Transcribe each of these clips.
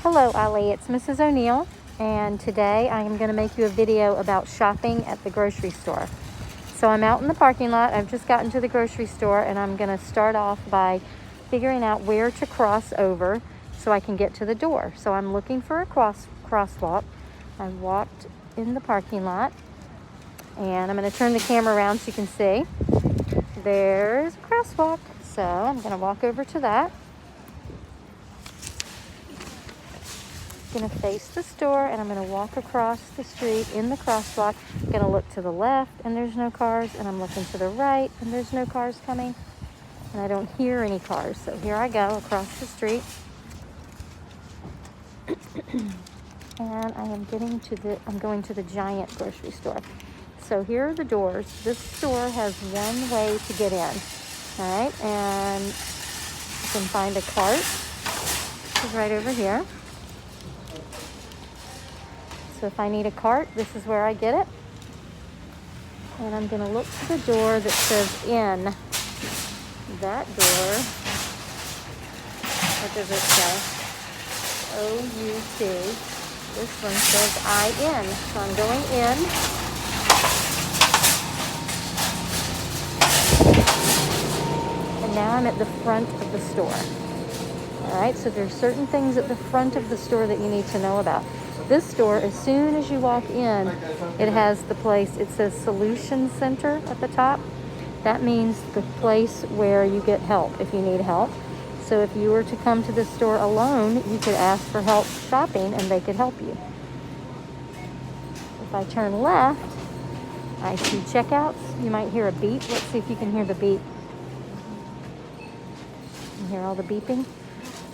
Hello Ollie, it's Mrs. O'Neill, and today I am going to make you a video about shopping at the grocery store. So I'm out in the parking lot. I've just gotten to the grocery store, and I'm going to start off by figuring out where to cross over so I can get to the door. So I'm looking for a crosswalk. I walked in the parking lot, and I'm going to turn the camera around so you can see. There's a crosswalk, so I'm going to walk over to that. Going to face the store, and I'm going to walk across the street in the crosswalk. I'm going to look to the left and there's no cars, and I'm looking to the right and there's no cars coming, and I don't hear any cars. So here I go across the street, and I'm going to the Giant grocery store. So here are the doors. This store has one way to get in. All right, and you can find a cart. It's right over here. So if I need a cart, this is where I get it. And I'm going to look to the door that says in. That door, what does it say? O-U-T. This one says I-N. So I'm going in. And now I'm at the front of the store. All right, so there's certain things at the front of the store that you need to know about. This store, as soon as you walk in, it has the place, it says Solution Center at the top. That means the place where you get help if you need help. So if you were to come to this store alone, you could ask for help shopping and they could help you. If I turn left, I see checkouts. You might hear a beep. Let's see if you can hear the beep. You hear all the beeping?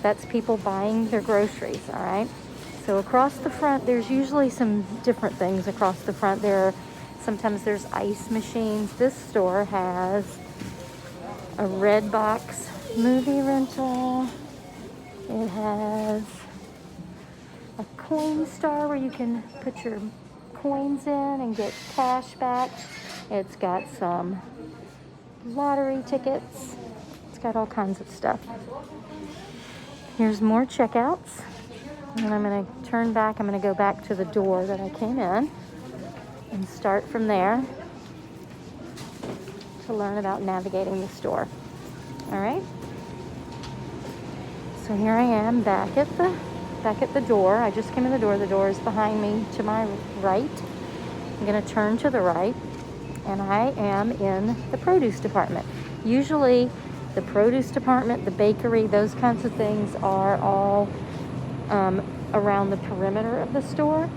That's people buying their groceries, all right? So across the front, there's usually some different things across the front. Sometimes there's ice machines. This store has a Redbox movie rental. It has a Coinstar where you can put your coins in and get cash back. It's got some lottery tickets. It's got all kinds of stuff. Here's more checkouts. And I'm going to turn back. I'm going to go back to the door that I came in and start from there to learn about navigating the store. All right. So here I am back at the door. I just came in the door. The door is behind me to my right. I'm going to turn to the right, and I am in the produce department. Usually the produce department, the bakery, those kinds of things are all around the perimeter of the store.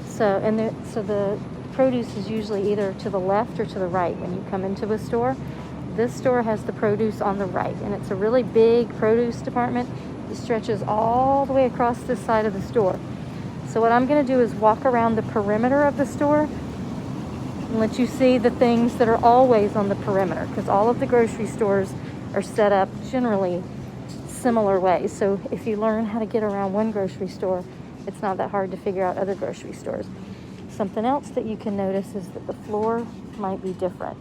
So the produce is usually either to the left or to the right when you come into a store. This store has the produce on the right, and it's a really big produce department. It stretches all the way across this side of the store. So what I'm going to do is walk around the perimeter of the store and let you see the things that are always on the perimeter, because all of the grocery stores are set up generally similar ways. So if you learn how to get around one grocery store, it's not that hard to figure out other grocery stores. Something else that you can notice is that the floor might be different.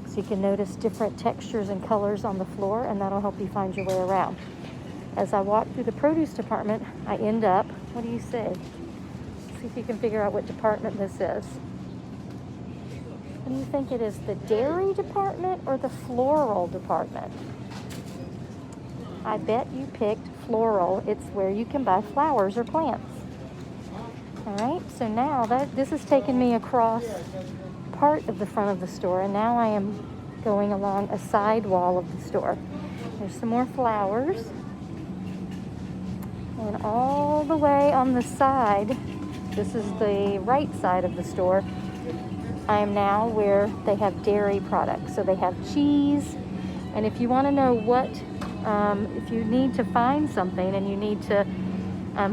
So you can notice different textures and colors on the floor, and that'll help you find your way around. As I walk through the produce department, I end up, what do you see? See if you can figure out what department this is. What do you think it is, the dairy department or the floral department? I bet you picked floral. It's where you can buy flowers or plants. All right, so now this has taken me across part of the front of the store, and now I am going along a side wall of the store. There's some more flowers. And all the way on the side, this is the right side of the store, I am now where they have dairy products. So they have cheese, and if you want to know if you need to find something and you need to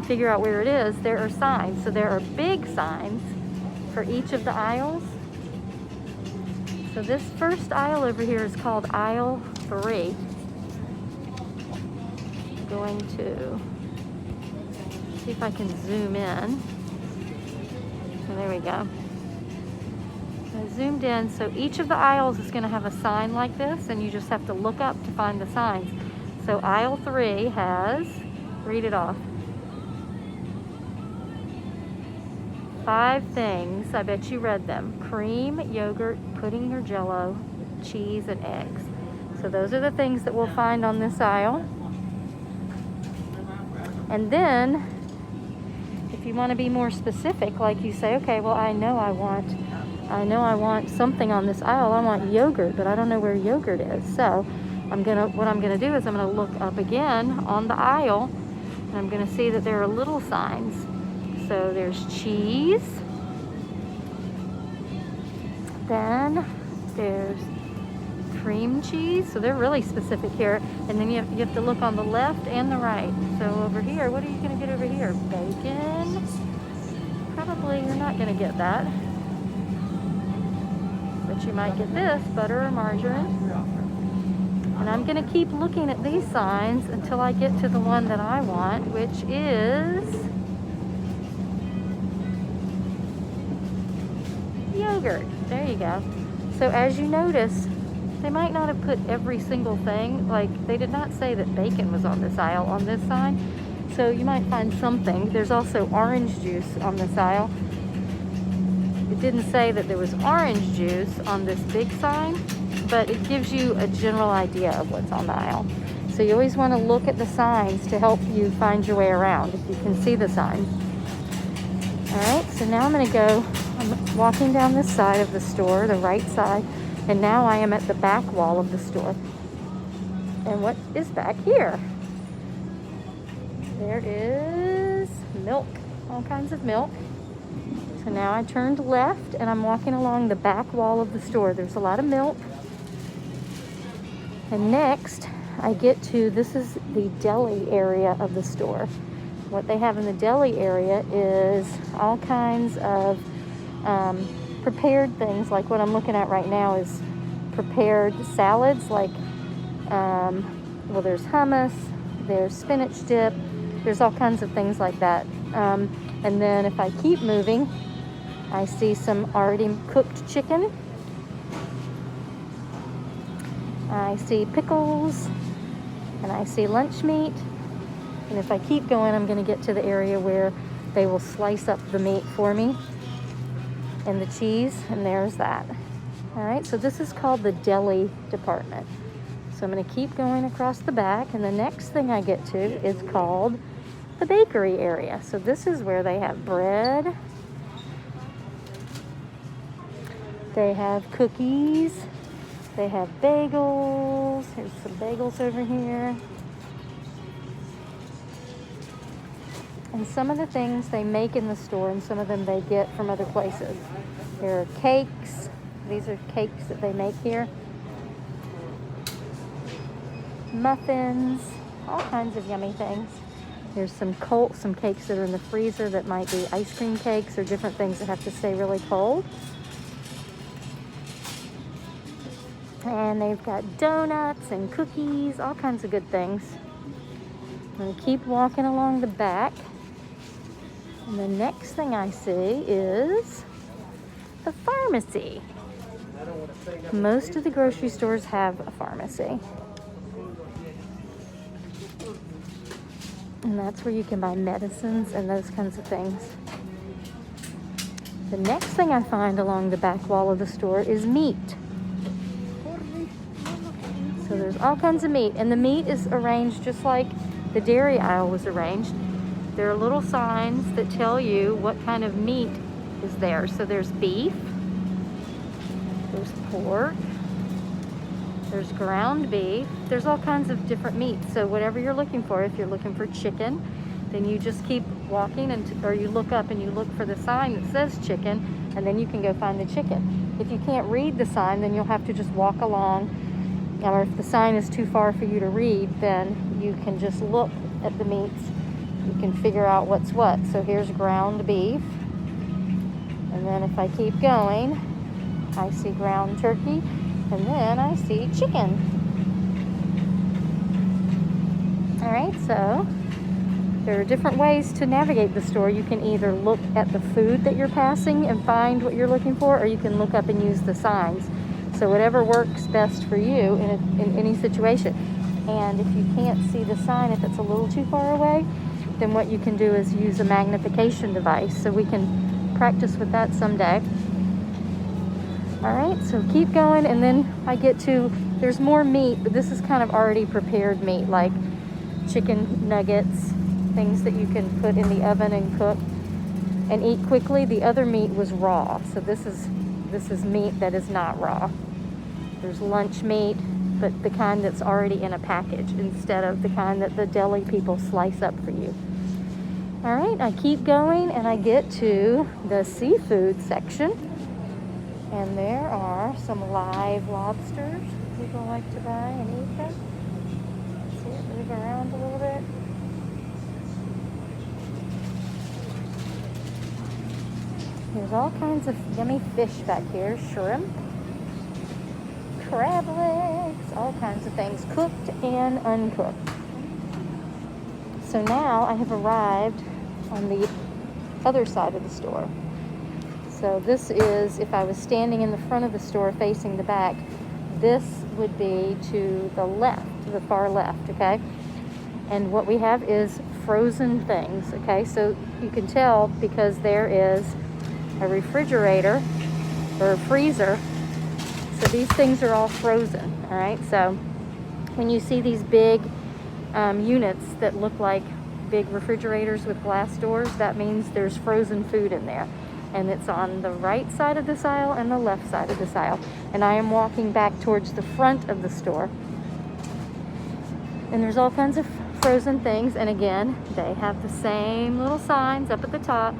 figure out where it is, there are signs. So there are big signs for each of the aisles. So this first aisle over here is called aisle 3. I'm going to see if I can zoom in. So there we go. I zoomed in. So each of the aisles is going to have a sign like this, and you just have to look up to find the signs. So aisle 3 has, read it off, 5 things. I bet you read them. Cream, yogurt, pudding or jello, cheese, and eggs. So those are the things that we'll find on this aisle. And then, if you want to be more specific, like you say, okay, well, I know I want something on this aisle. I want yogurt, but I don't know where yogurt is. So what I'm gonna do is I'm gonna look up again on the aisle, and I'm gonna see that there are little signs. So there's cheese, then there's cream cheese. So they're really specific here. And then you have to look on the left and the right. So over here, what are you gonna get over here? Bacon? Probably you're not gonna get that. But you might get this, butter or margarine. And I'm gonna keep looking at these signs until I get to the one that I want, which is yogurt. There you go. So as you notice, they might not have put every single thing. Like, they did not say that bacon was on this aisle on this sign. So you might find something. There's also orange juice on this aisle. It didn't say that there was orange juice on this big sign, but it gives you a general idea of what's on the aisle. So you always want to look at the signs to help you find your way around if you can see the signs. All right, so now I'm walking down this side of the store, the right side, and now I am at the back wall of the store. And what is back here? There is milk, all kinds of milk. So now I turned left and I'm walking along the back wall of the store. There's a lot of milk. And next I get to, this is the deli area of the store. What they have in the deli area is all kinds of prepared things. Like what I'm looking at right now is prepared salads, like, well, there's hummus, there's spinach dip, there's all kinds of things like that. And then if I keep moving, I see some already cooked chicken. I see pickles, and I see lunch meat. And if I keep going, I'm going to get to the area where they will slice up the meat for me and the cheese, and there's that. All right, so this is called the deli department. So I'm going to keep going across the back, and the next thing I get to is called the bakery area. So this is where they have bread, they have cookies, they have bagels. Here's some bagels over here. And some of the things they make in the store, and some of them they get from other places. There are cakes. These are cakes that they make here. Muffins, all kinds of yummy things. There's some cakes that are in the freezer that might be ice cream cakes or different things that have to stay really cold. And they've got donuts and cookies, all kinds of good things. I'm going to keep walking along the back. And the next thing I see is the pharmacy. Most of the grocery stores have a pharmacy. And that's where you can buy medicines and those kinds of things. The next thing I find along the back wall of the store is meat. So there's all kinds of meat, and the meat is arranged just like the dairy aisle was arranged. There are little signs that tell you what kind of meat is there. So there's beef, there's pork, there's ground beef, there's all kinds of different meats. So whatever you're looking for, if you're looking for chicken, then you just keep walking, or you look up and you look for the sign that says chicken, and then you can go find the chicken. If you can't read the sign, then you'll have to just walk along. Or if the sign is too far for you to read, then you can just look at the meats. You can figure out what's what. So here's ground beef. And then if I keep going, I see ground turkey. And then I see chicken. All right, so there are different ways to navigate the store. You can either look at the food that you're passing and find what you're looking for, or you can look up and use the signs. So whatever works best for you in any situation. And if you can't see the sign, if it's a little too far away, then what you can do is use a magnification device. So we can practice with that someday. All right, so keep going, and then I get to, there's more meat, but this is kind of already prepared meat, like chicken nuggets, things that you can put in the oven and cook and eat quickly. The other meat was raw, so this is meat that is not raw. There's lunch meat, but the kind that's already in a package instead of the kind that the deli people slice up for you. All right, I keep going and I get to the seafood section, and there are some live lobsters. People like to buy and eat them. See it move around a little bit. There's all kinds of yummy fish back here. Shrimp, crab legs, all kinds of things, cooked and uncooked. So now I have arrived on the other side of the store. So this is, if I was standing in the front of the store facing the back, this would be to the left, to the far left, okay? And what we have is frozen things, okay? So you can tell because there is a refrigerator or a freezer. So these things are all frozen, all right? So when you see these big units that look like big refrigerators with glass doors, that means there's frozen food in there. And it's on the right side of this aisle and the left side of this aisle. And I am walking back towards the front of the store. And there's all kinds of frozen things. And again, they have the same little signs up at the top.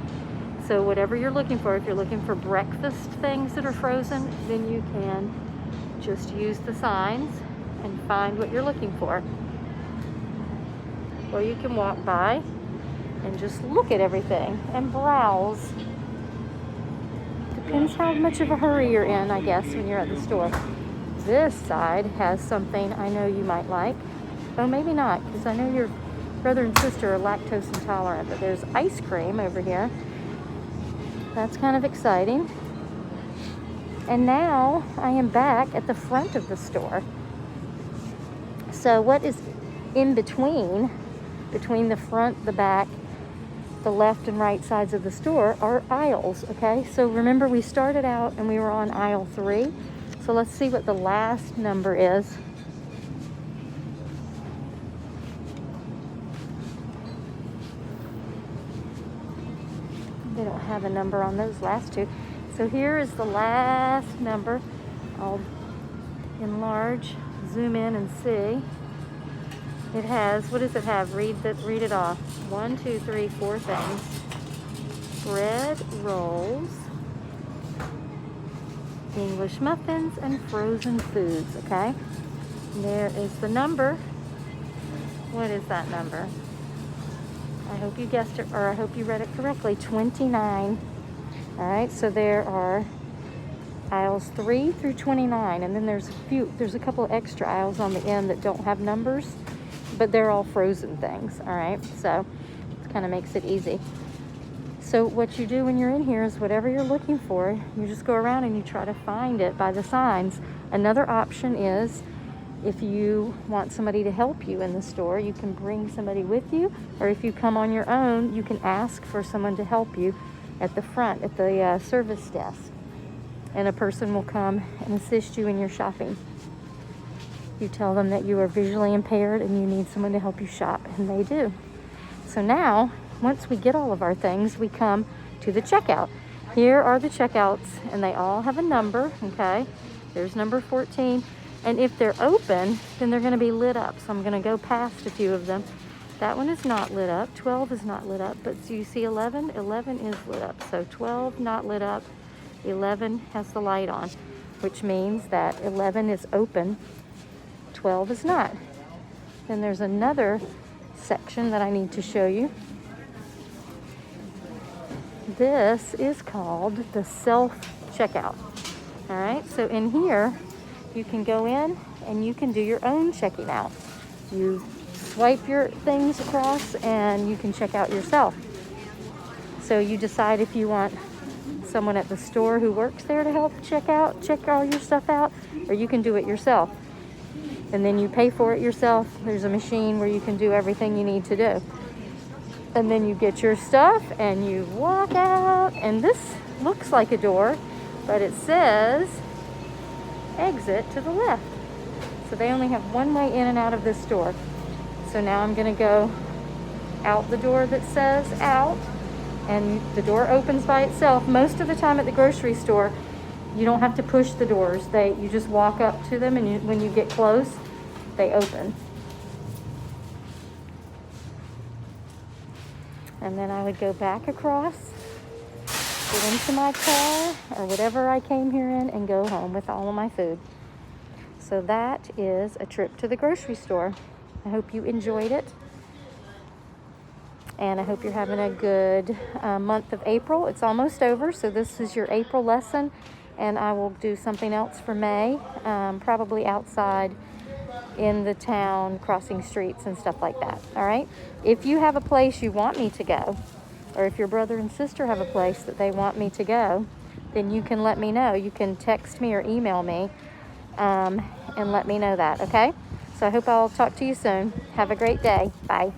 So whatever you're looking for, if you're looking for breakfast things that are frozen, then you can just use the signs and find what you're looking for. Or you can walk by and just look at everything and browse. Depends how much of a hurry you're in, I guess, when you're at the store. This side has something I know you might like. Oh, maybe not, because I know your brother and sister are lactose intolerant, but there's ice cream over here. That's kind of exciting. And now I am back at the front of the store. So what is in between the front, the back, the left and right sides of the store are aisles, okay? So remember we started out and we were on aisle 3. So let's see what the last number is. They don't have a number on those last two. So here is the last number. I'll enlarge, zoom in and see. It has, what does it have? Read it off. 1, 2, 3, 4 things. Bread rolls, English muffins, and frozen foods, okay? There is the number. What is that number? I hope you guessed it, or I hope you read it correctly. 29. All right, so there are aisles 3 through 29, and then there's a couple of extra aisles on the end that don't have numbers, but they're all frozen things, all right? So it kind of makes it easy. So what you do when you're in here is whatever you're looking for, you just go around and you try to find it by the signs. Another option is if you want somebody to help you in the store, you can bring somebody with you, or if you come on your own, you can ask for someone to help you at the front, at the service desk, and a person will come and assist you in your shopping. You tell them that you are visually impaired and you need someone to help you shop, and they do. So now, once we get all of our things, we come to the checkout. Here are the checkouts, and they all have a number, okay? There's number 14, and if they're open, then they're gonna be lit up. So I'm gonna go past a few of them. That one is not lit up, 12 is not lit up, but do you see 11? 11 is lit up, so 12 not lit up, 11 has the light on, which means that 11 is open, 12 is not. Then there's another section that I need to show you. This is called the self-checkout. All right, so in here, you can go in and you can do your own checking out. You swipe your things across and you can check out yourself. So you decide if you want someone at the store who works there to help check all your stuff out, or you can do it yourself. And then you pay for it yourself. There's a machine where you can do everything you need to do. And then you get your stuff and you walk out. And this looks like a door, but it says exit to the left. So they only have one way in and out of this door. So now I'm gonna go out the door that says out, and the door opens by itself. Most of the time at the grocery store, you don't have to push the doors. You just walk up to them, and when you get close, they open. And then I would go back across, get into my car or whatever I came here in, and go home with all of my food. So that is a trip to the grocery store. I hope you enjoyed it. And I hope you're having a good month of April. It's almost over, so this is your April lesson. And I will do something else for May, probably outside in the town, crossing streets and stuff like that. All right? If you have a place you want me to go, or if your brother and sister have a place that they want me to go, then you can let me know. You can text me or email me and let me know that, okay? So I hope I'll talk to you soon. Have a great day. Bye.